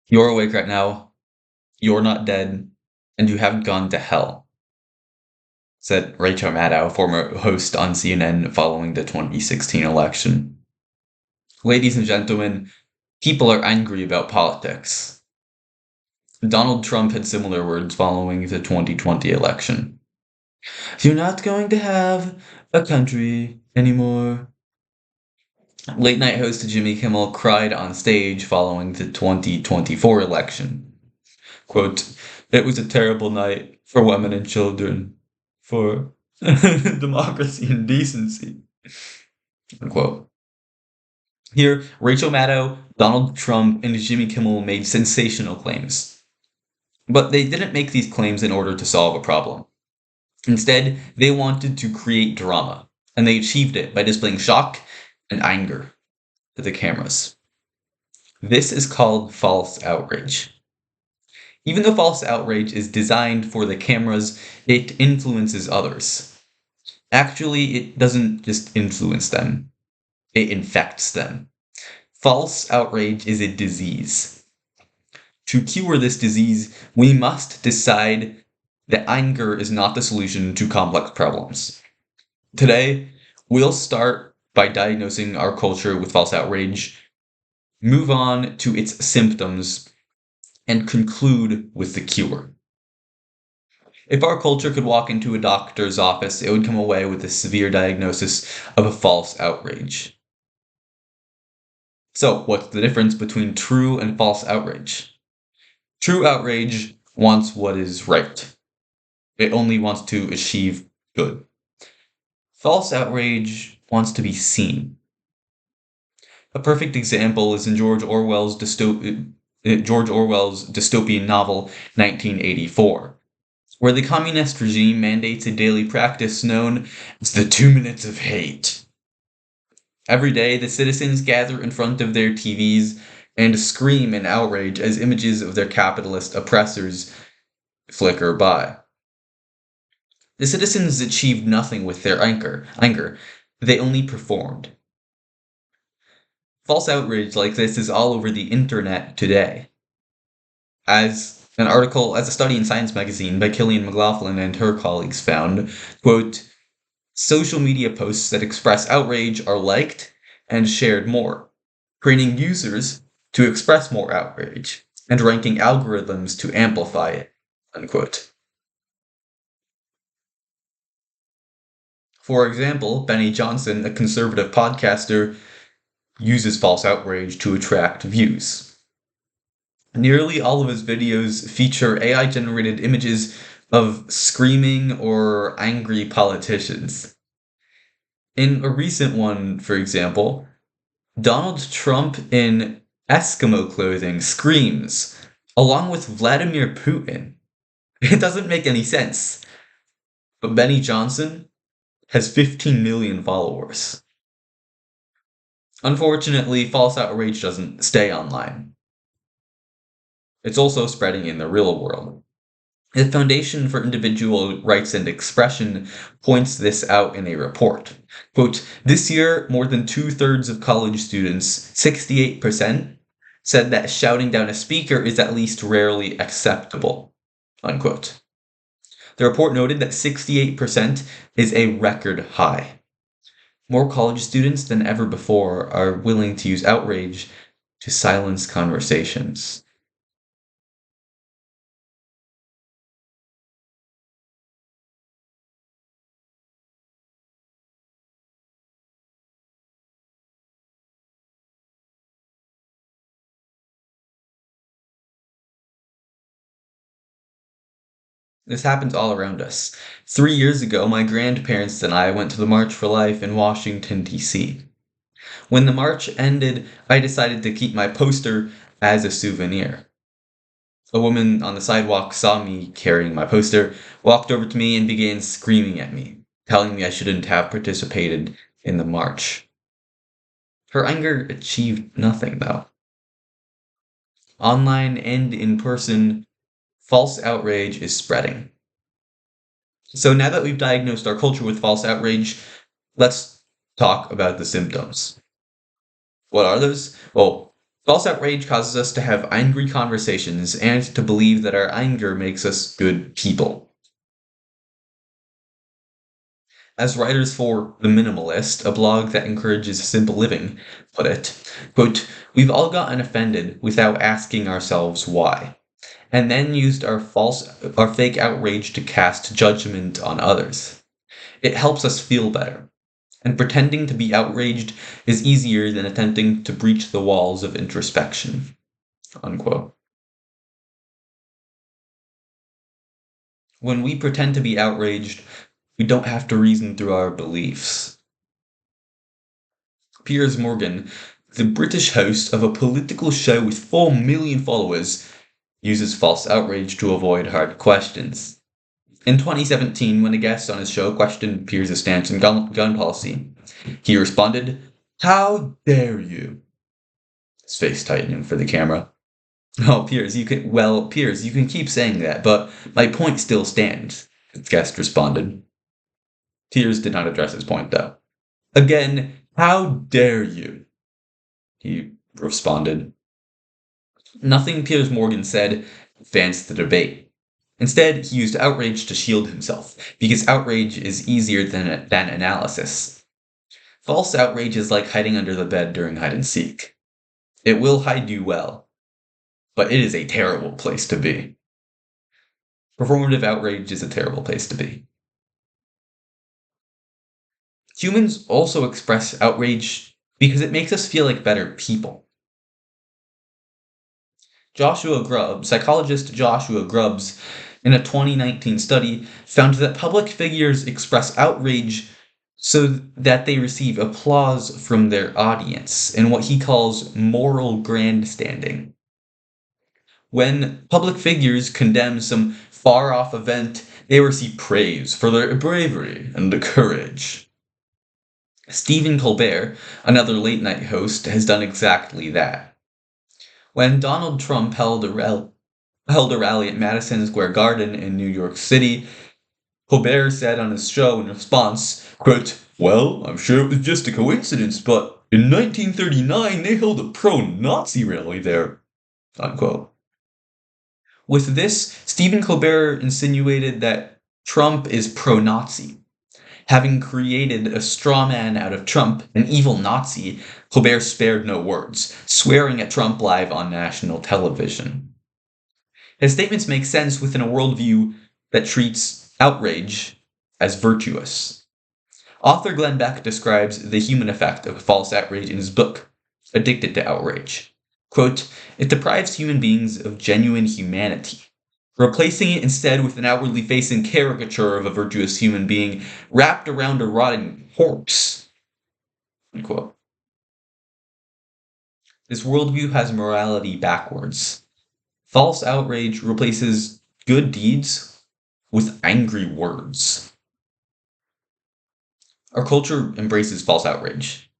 You're awake right now, you're not dead, and you haven't gone to hell, said Rachel Maddow, former host on CNN following the 2016 election. Ladies and gentlemen, people are angry about politics. Donald Trump had similar words following the 2020 election. You're not going to have a country anymore. Late night host Jimmy Kimmel cried on stage following the 2024 election. Quote, it was a terrible night for women and children, for democracy and decency. Unquote. Here, Rachel Maddow, Donald Trump, and Jimmy Kimmel made sensational claims. But they didn't make these claims in order to solve a problem. Instead, they wanted to create drama, and they achieved it by displaying shock and anger to the cameras. This is called false outrage. Even though false outrage is designed for the cameras, it influences others. Actually, it doesn't just influence them, it infects them. False outrage is a disease. To cure this disease, we must decide that anger is not the solution to complex problems. Today, we'll start by diagnosing our culture with false outrage, move on to its symptoms, and conclude with the cure. If our culture could walk into a doctor's office, it would come away with a severe diagnosis of a false outrage. So, what's the difference between true and false outrage? True outrage wants what is right. It only wants to achieve good. False outrage wants to be seen. A perfect example is in George Orwell's dystopian novel 1984, where the communist regime mandates a daily practice known as the 2 minutes of hate. Every day, the citizens gather in front of their TVs and scream in outrage as images of their capitalist oppressors flicker by. The citizens achieved nothing with their anger. They only performed. False outrage like this is all over the internet today. As a study in Science magazine by Killian McLaughlin and her colleagues found, quote, social media posts that express outrage are liked and shared more, training users to express more outrage, and ranking algorithms to amplify it, unquote. For example, Benny Johnson, a conservative podcaster, uses false outrage to attract views. Nearly all of his videos feature AI-generated images of screaming or angry politicians. In a recent one, for example, Donald Trump in Eskimo clothing screams, along with Vladimir Putin. It doesn't make any sense. But Benny Johnson has 15 million followers. Unfortunately, false outrage doesn't stay online. It's also spreading in the real world. The Foundation for Individual Rights and Expression points this out in a report. Quote, this year, more than 2/3 of college students, 68%, said that shouting down a speaker is at least rarely acceptable, unquote. The report noted that 68% is a record high. More college students than ever before are willing to use outrage to silence conversations. This happens all around us. 3 years ago, my grandparents and I went to the March for Life in Washington, D.C. When the march ended, I decided to keep my poster as a souvenir. A woman on the sidewalk saw me carrying my poster, walked over to me, and began screaming at me, telling me I shouldn't have participated in the march. Her anger achieved nothing, though. Online and in person, false outrage is spreading. So now that we've diagnosed our culture with false outrage, let's talk about the symptoms. What are those? Well, False outrage causes us to have angry conversations and to believe that our anger makes us good people. As writers for The Minimalist, a blog that encourages simple living, put it, quote, "We've all gotten offended without asking ourselves why, and then used our fake outrage to cast judgment on others. It helps us feel better, and pretending to be outraged is easier than attempting to breach the walls of introspection." Unquote. When we pretend to be outraged, we don't have to reason through our beliefs. Piers Morgan, the British host of a political show with 4 million followers, uses false outrage to avoid hard questions. In 2017, when a guest on his show questioned Piers' stance on gun policy, he responded, "How dare you?" His face tightening for the camera. "Oh, Piers, you can keep saying that, but my point still stands," his guest responded. Piers did not address his point, though. "Again, how dare you?" he responded. Nothing Piers Morgan said advanced the debate. Instead, he used outrage to shield himself, because outrage is easier than analysis. False outrage is like hiding under the bed during hide and seek. It will hide you well, but it is a terrible place to be. Performative outrage is a terrible place to be. Humans also express outrage because it makes us feel like better people. Psychologist Joshua Grubbs, in a 2019 study, found that public figures express outrage so that they receive applause from their audience in what he calls moral grandstanding. When public figures condemn some far-off event, they receive praise for their bravery and courage. Stephen Colbert, another late-night host, has done exactly that. When Donald Trump held a rally at Madison Square Garden in New York City, Colbert said on his show in response, quote, "Well, I'm sure it was just a coincidence, but in 1939 they held a pro-Nazi rally there," unquote. With this, Stephen Colbert insinuated that Trump is pro-Nazi. Having created a straw man out of Trump, an evil Nazi, Colbert spared no words, swearing at Trump live on national television. His statements make sense within a worldview that treats outrage as virtuous. Author Glenn Beck describes the human effect of false outrage in his book, Addicted to Outrage. Quote, "It deprives human beings of genuine humanity, replacing it instead with an outwardly facing caricature of a virtuous human being wrapped around a rotting corpse." Unquote. This worldview has morality backwards. False outrage replaces good deeds with angry words. Our culture embraces false outrage.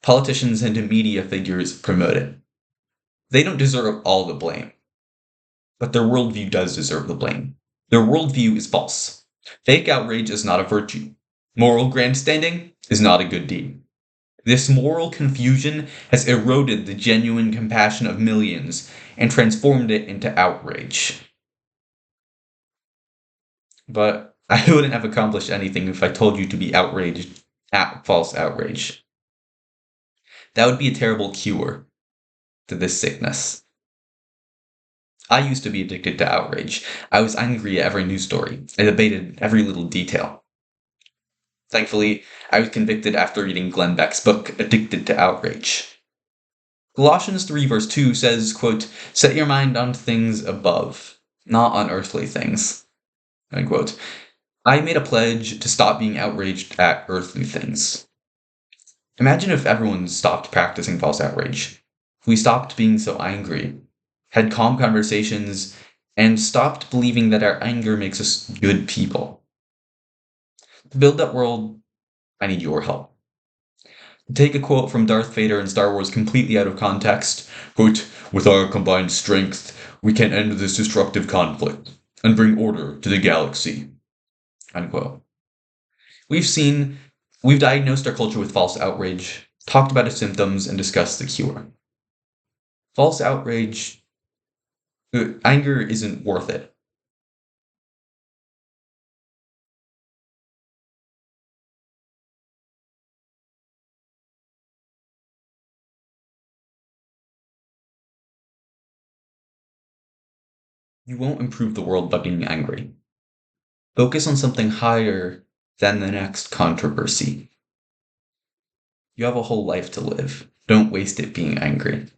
Politicians and media figures promote it. They don't deserve all the blame, but their worldview does deserve the blame. Their worldview is false. Fake outrage is not a virtue. Moral grandstanding is not a good deed. This moral confusion has eroded the genuine compassion of millions and transformed it into outrage. But I wouldn't have accomplished anything if I told you to be outraged at false outrage. That would be a terrible cure to this sickness. I used to be addicted to outrage. I was angry at every news story. I debated every little detail. Thankfully, I was convicted after reading Glenn Beck's book, Addicted to Outrage. Colossians 3 verse 2 says, quote, "Set your mind on things above, not on earthly things." Unquote. I made a pledge to stop being outraged at earthly things. Imagine if everyone stopped practicing false outrage. If we stopped being so angry, had calm conversations, and stopped believing that our anger makes us good people. To build that world, I need your help. To take a quote from Darth Vader in Star Wars completely out of context, quote, "With our combined strength, we can end this destructive conflict and bring order to the galaxy." Unquote. We've diagnosed our culture with false outrage, talked about its symptoms, and discussed the cure. False outrage, anger isn't worth it. You won't improve the world by being angry. Focus on something higher than the next controversy. You have a whole life to live. Don't waste it being angry.